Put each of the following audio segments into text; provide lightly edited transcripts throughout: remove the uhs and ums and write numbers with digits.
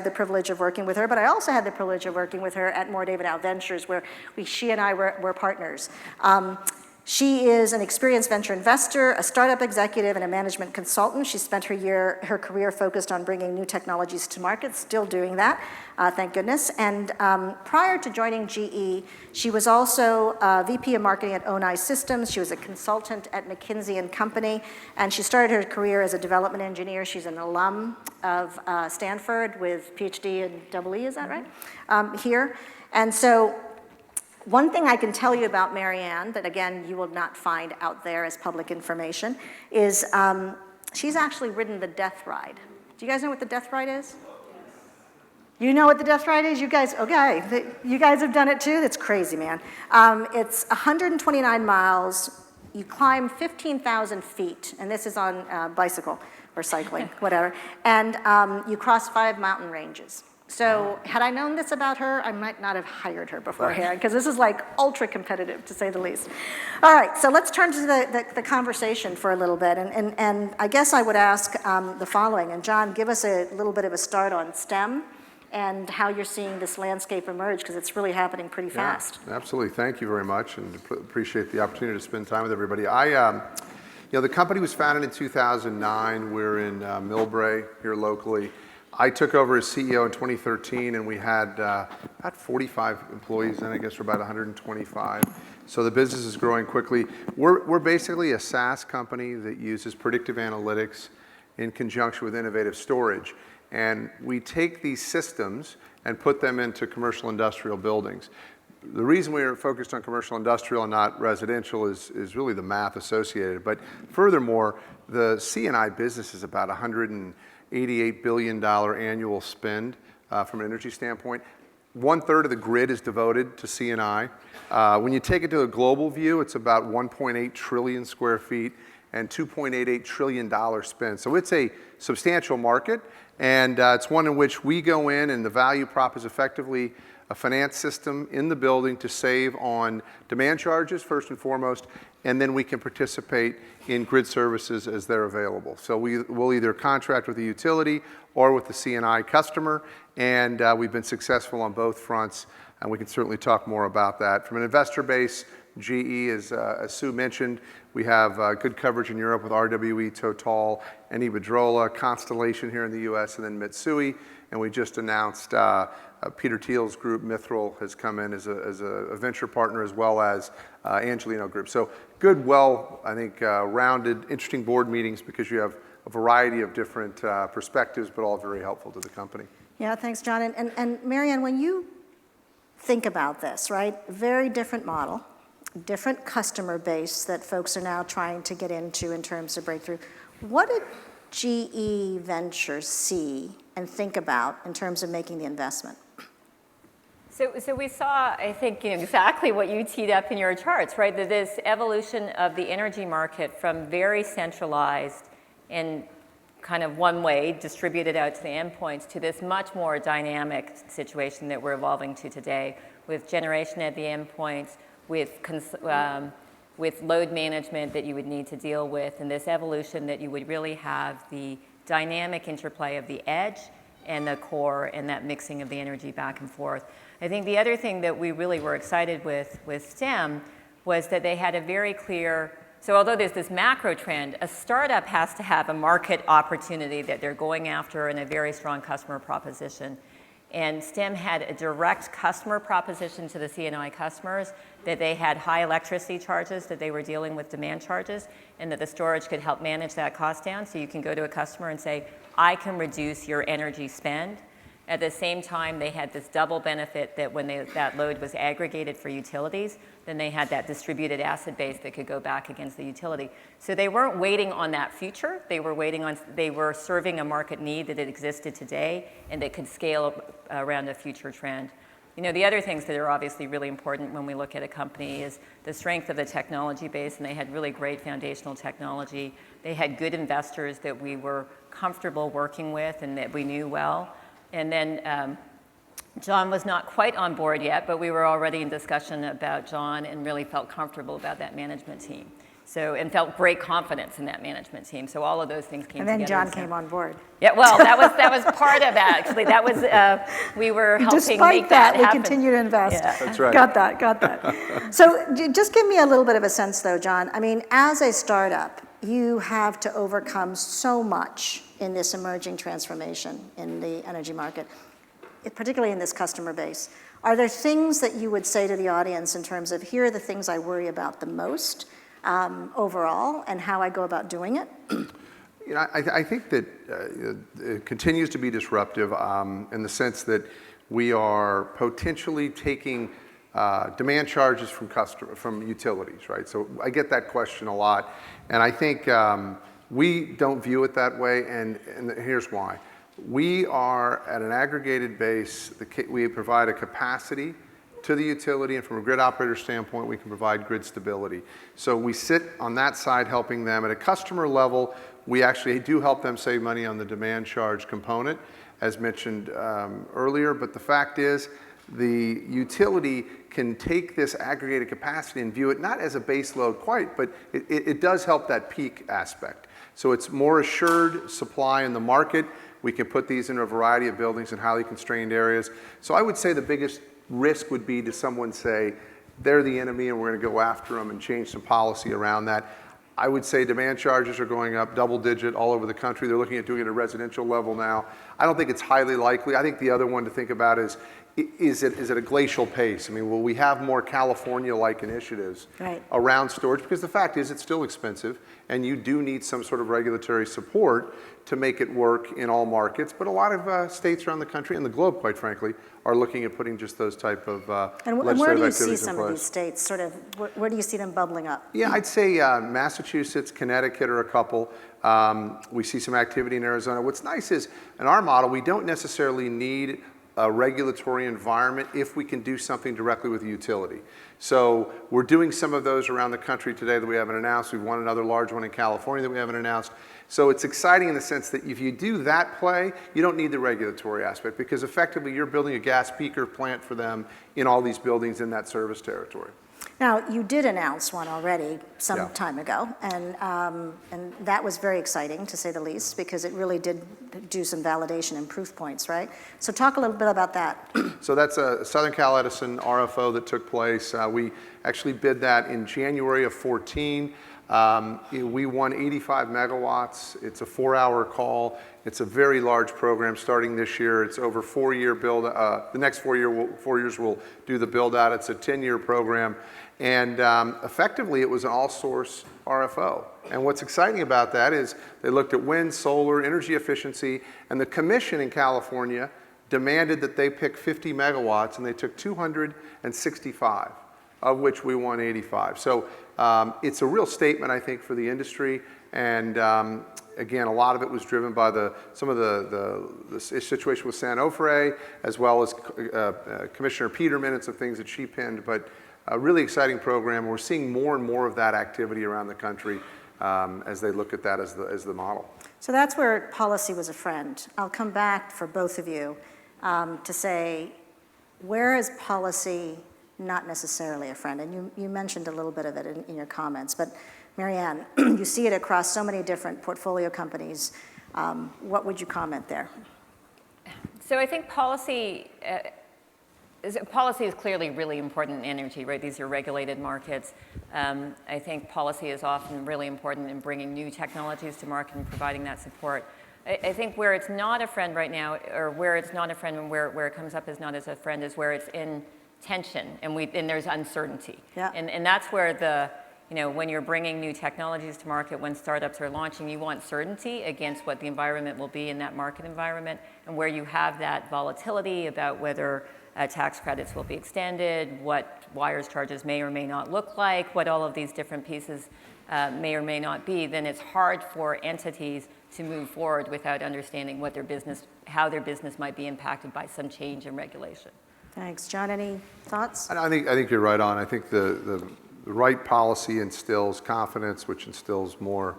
the privilege of working with her, but I also had the privilege of working with her at Moore David Howe Ventures, where she and I were partners. She is an experienced venture investor, a startup executive, and a management consultant. She spent her career focused on bringing new technologies to market, still doing that, thank goodness. And prior to joining GE, she was also VP of marketing at Onai Systems. She was a consultant at McKinsey & Company, and she started her career as a development engineer. She's an alum of Stanford with PhD in EE, is that right? Here. And so one thing I can tell you about Marianne that, again, you will not find out there as public information is she's actually ridden the Death Ride. Do you guys know what the Death Ride is? You know what the Death Ride is? You guys, okay. You guys have done it too? That's crazy, man. It's 129 miles. You climb 15,000 feet, and this is on bicycle or cycling, whatever. And you cross 5 mountain ranges. So had I known this about her, I might not have hired her beforehand, because this is like ultra competitive, to say the least. All right, so let's turn to the conversation for a little bit. And I guess I would ask the following. And John, give us a little bit of a start on STEM and how you're seeing this landscape emerge, because it's really happening pretty fast. Absolutely. Thank you very much, and appreciate the opportunity to spend time with everybody. The company was founded in 2009. We're in Millbrae here locally. I took over as CEO in 2013, and we had about 45 employees, and I guess we're about 125. So the business is growing quickly. We're basically a SaaS company that uses predictive analytics in conjunction with innovative storage. And we take these systems and put them into commercial industrial buildings. The reason we are focused on commercial industrial and not residential is really the math associated. But furthermore, the C&I business is about $188 billion annual spend from an energy standpoint. 1/3 of the grid is devoted to C&I. When you take it to a global view, it's about 1.8 trillion square feet and $2.88 trillion spent. So it's a substantial market, and it's one in which we go in, and the value prop is effectively a finance system in the building to save on demand charges, first and foremost, and then we can participate in grid services as they're available. So we'll either contract with the utility or with the C&I customer, and we've been successful on both fronts, and we can certainly talk more about that. From an investor base, GE, as Sue mentioned, we have good coverage in Europe with RWE, Total, and Iberdrola, Constellation here in the US, and then Mitsui, and we just announced Peter Thiel's group, Mithril, has come in as a venture partner, as well as Angelino Group. So good, rounded, interesting board meetings, because you have a variety of different perspectives, but all very helpful to the company. Yeah, thanks, John. And Marianne, when you think about this, right, very different model, different customer base that folks are now trying to get into in terms of breakthrough. What did GE Ventures see and think about in terms of making the investment? So we saw, I think, exactly what you teed up in your charts, right? That this evolution of the energy market from very centralized and kind of one way, distributed out to the endpoints, to this much more dynamic situation that we're evolving to today, with generation at the endpoints, with load management that you would need to deal with, and this evolution that you would really have the dynamic interplay of the edge and the core, and that mixing of the energy back and forth. I think the other thing that we really were excited with STEM was that they had a very clear, so although there's this macro trend, a startup has to have a market opportunity that they're going after and a very strong customer proposition. And STEM had a direct customer proposition to the C&I customers, that they had high electricity charges, that they were dealing with demand charges, and that the storage could help manage that cost down. So you can go to a customer and say, I can reduce your energy spend. At the same time, they had this double benefit that when that load was aggregated for utilities, then they had that distributed asset base that could go back against the utility. So they weren't waiting on that future. They were serving a market need that existed today and that could scale around a future trend. The other things that are obviously really important when we look at a company is the strength of the technology base, and they had really great foundational technology. They had good investors that we were comfortable working with and that we knew well. And then John was not quite on board yet, but we were already in discussion about John and really felt comfortable about that management team. So, and felt great confidence in that management team. So all of those things came And together. then John So- came on board. Yeah, well, that was part of that, actually. That was, we were helping Despite make that that, we happen. continue to invest. Yeah. That's right. Got that. So just give me a little bit of a sense though, John. I mean, as a startup, you have to overcome so much in this emerging transformation in the energy market, particularly in this customer base. Are there things that you would say to the audience in terms of, here are the things I worry about the most overall and how I go about doing it? You know, I think that it continues to be disruptive in the sense that we are potentially taking demand charges from utilities, right? So I get that question a lot, and I think we don't view it that way, and here's why. We are at an aggregated base. We provide a capacity to the utility, and from a grid operator standpoint, we can provide grid stability. So we sit on that side helping them. At a customer level, we actually do help them save money on the demand charge component, as mentioned earlier, but the fact is, the utility can take this aggregated capacity and view it not as a base load quite, but it does help that peak aspect. So it's more assured supply in the market. We can put these in a variety of buildings in highly constrained areas. So I would say the biggest risk would be to someone say, they're the enemy and we're going to go after them and change some policy around that. I would say demand charges are going up double digit all over the country. They're looking at doing it at a residential level now. I don't think it's highly likely. I think the other one to think about is it a glacial pace? I mean, will we have more California-like initiatives around storage? Because the fact is it's still expensive and you do need some sort of regulatory support to make it work in all markets. But a lot of states around the country and the globe, quite frankly, are looking at putting just those type of And legislative where do you activities see in some place. of these states sort of, where do you see them bubbling up? Yeah, I'd say Massachusetts, Connecticut are a couple. We see some activity in Arizona. What's nice is in our model, we don't necessarily need a regulatory environment if we can do something directly with the utility. So we're doing some of those around the country today that we haven't announced. We've won another large one in California that we haven't announced. So it's exciting in the sense that if you do that play, you don't need the regulatory aspect because effectively you're building a gas peaker plant for them in all these buildings in that service territory. Now, you did announce one already some Yeah. time ago, and that was very exciting, to say the least, because it really did do some validation and proof points, right? So talk a little bit about that. So that's a Southern Cal Edison RFO that took place. We actually bid that in January of 14. We won 85 megawatts. It's a 4-hour call. It's a very large program starting this year. It's over 4-year build. The next 4 years we'll do the build out. It's a 10-year program. And effectively it was an all source RFO. And what's exciting about that is they looked at wind, solar, energy efficiency, and the commission in California demanded that they pick 50 megawatts and they took 265, of which we won 85. So it's a real statement, I think, for the industry. And again, a lot of it was driven by some of the situation with San Onofre, as well as Commissioner Peterman and some things that she pinned. But a really exciting program. We're seeing more and more of that activity around the country as they look at that as the model. So that's where policy was a friend. I'll come back for both of you to say, where is policy not necessarily a friend? And you mentioned a little bit of it in your comments, but Marianne, you see it across so many different portfolio companies. What would you comment there? So I think policy is clearly really important in energy, right? These are regulated markets. I think policy is often really important in bringing new technologies to market and providing that support. I think where it's not a friend right now, or where it's not a friend and where it comes up as not as a friend, is where it's in tension and there's uncertainty. Yeah. And that's where when you're bringing new technologies to market, when startups are launching, you want certainty against what the environment will be in that market environment, and where you have that volatility about whether tax credits will be extended, what wires charges may or may not look like, what all of these different pieces may or may not be, then it's hard for entities to move forward without understanding how their business might be impacted by some change in regulation. Thanks. John, any thoughts? I think you're right on. I think the right policy instills confidence, which instills more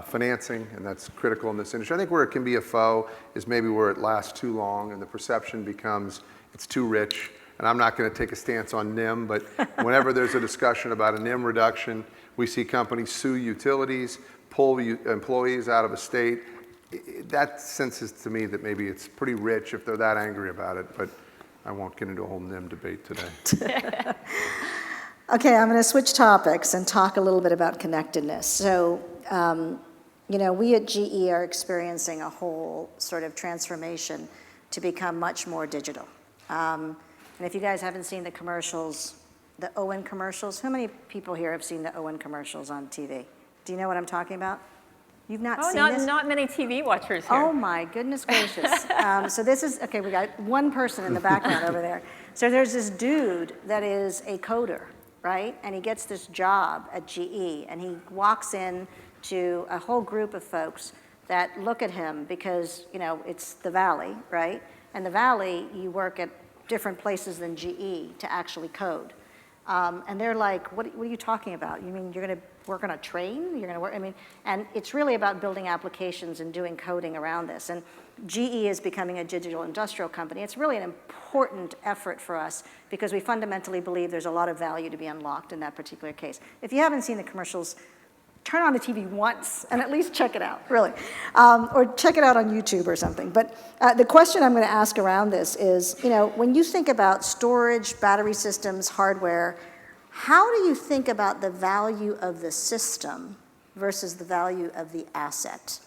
financing, and that's critical in this industry. I think where it can be a foe is maybe where it lasts too long and the perception becomes it's too rich and I'm not going to take a stance on NIM, but whenever there's a discussion about a NIM reduction, we see companies sue utilities, pull employees out of a state. That senses to me that maybe it's pretty rich if they're that angry about it, but I won't get into a whole NIM debate today. Okay, I'm going to switch topics and talk a little bit about connectedness. So, you know, we at GE are experiencing a whole sort of transformation to become much more digital. And if you guys haven't seen the commercials, the Owen commercials, how many people here have seen the Owen commercials on TV? Do you know what I'm talking about? You've not seen this? Not many TV watchers here. Oh my goodness gracious. So this is, okay, we got one person in the background over there. So there's this dude that is a coder, right? And he gets this job at GE, and he walks in to a whole group of folks that look at him because, you know, it's the Valley, right? And the Valley, you work at different places than GE to actually code. And they're like, what are you talking about? You mean you're going to work on a train? You're going to work, I mean, and it's really about building applications and doing coding around this. And GE is becoming a digital industrial company. It's really an important effort for us because we fundamentally believe there's a lot of value to be unlocked in that particular case. If you haven't seen the commercials, turn on the TV once and at least check it out, really. Or check it out on YouTube or something. But the question I'm going to ask around this is, you know, when you think about storage, battery systems, hardware, how do you think about the value of the system versus the value of the asset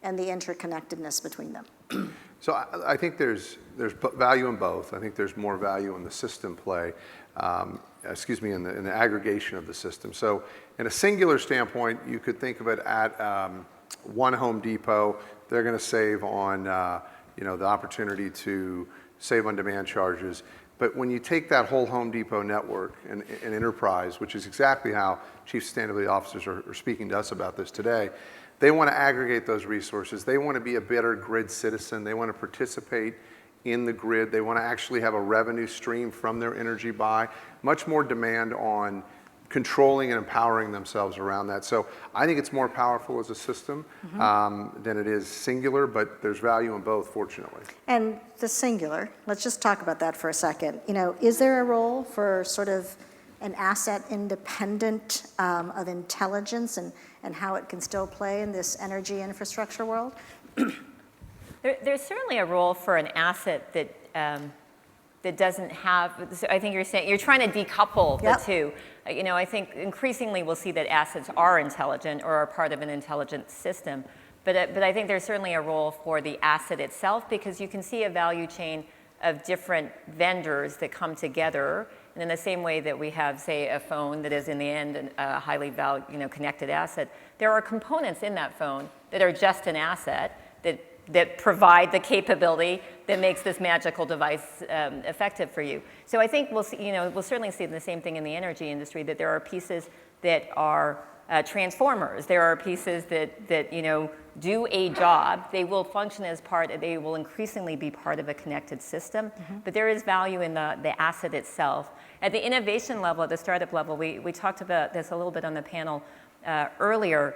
and the interconnectedness between them? So I think there's value in both. I think there's more value in the system play, in the aggregation of the system. So in a singular standpoint, you could think of it at one Home Depot. They're going to save on the opportunity to save on demand charges. But when you take that whole Home Depot network and enterprise, which is exactly how chief sustainability officers are speaking to us about this today, they want to aggregate those resources. They want to be a better grid citizen. They want to participate in the grid. They want to actually have a revenue stream from their energy buy. Much more demand on controlling and empowering themselves around that. So I think it's more powerful as a system than it is singular, but there's value in both, fortunately. And the singular, let's just talk about that for a second. You know, is there a role for sort of an asset independent of intelligence and how it can still play in this energy infrastructure world? There's certainly a role for an asset that doesn't have, so I think you're trying to decouple the two. You know, I think increasingly we'll see that assets are intelligent or are part of an intelligent system. But I think there's certainly a role for the asset itself because you can see a value chain of different vendors that come together. And in the same way that we have, say, a phone that is in the end a highly connected asset, there are components in that phone that are just an asset that provide the capability that makes this magical device effective for you. So I think we'll certainly see the same thing in the energy industry, that there are pieces that are transformers. There are pieces that do a job. They will function as they will increasingly be part of a connected system, but there is value in the asset itself. At the innovation level, at the startup level, we talked about this a little bit on the panel earlier.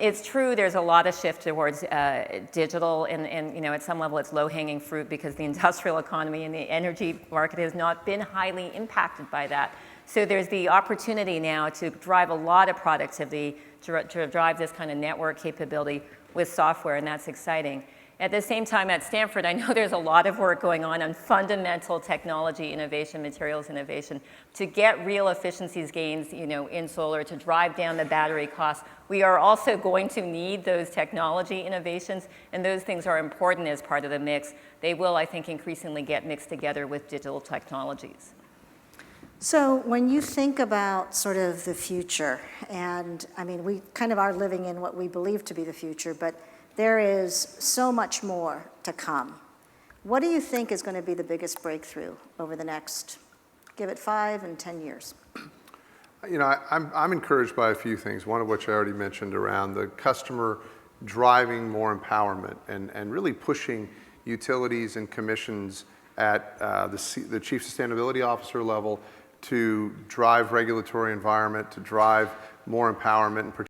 It's true there's a lot of shift towards digital and at some level it's low-hanging fruit because the industrial economy and the energy market has not been highly impacted by that. So there's the opportunity now to drive a lot of productivity, to drive this kind of network capability with software, and that's exciting. At the same time, at Stanford, I know there's a lot of work going on fundamental technology innovation, materials innovation, to get real efficiencies gains, in solar, to drive down the battery costs. We are also going to need those technology innovations, and those things are important as part of the mix. They will, I think, increasingly get mixed together with digital technologies. So when you think about sort of the future, and I mean, we kind of are living in what we believe to be the future, but there is so much more to come. What do you think is going to be the biggest breakthrough over the next, give it 5 and 10 years? I'm encouraged by a few things, one of which I already mentioned around the customer driving more empowerment and really pushing utilities and commissions at the chief sustainability officer level to drive regulatory environment, to drive more empowerment and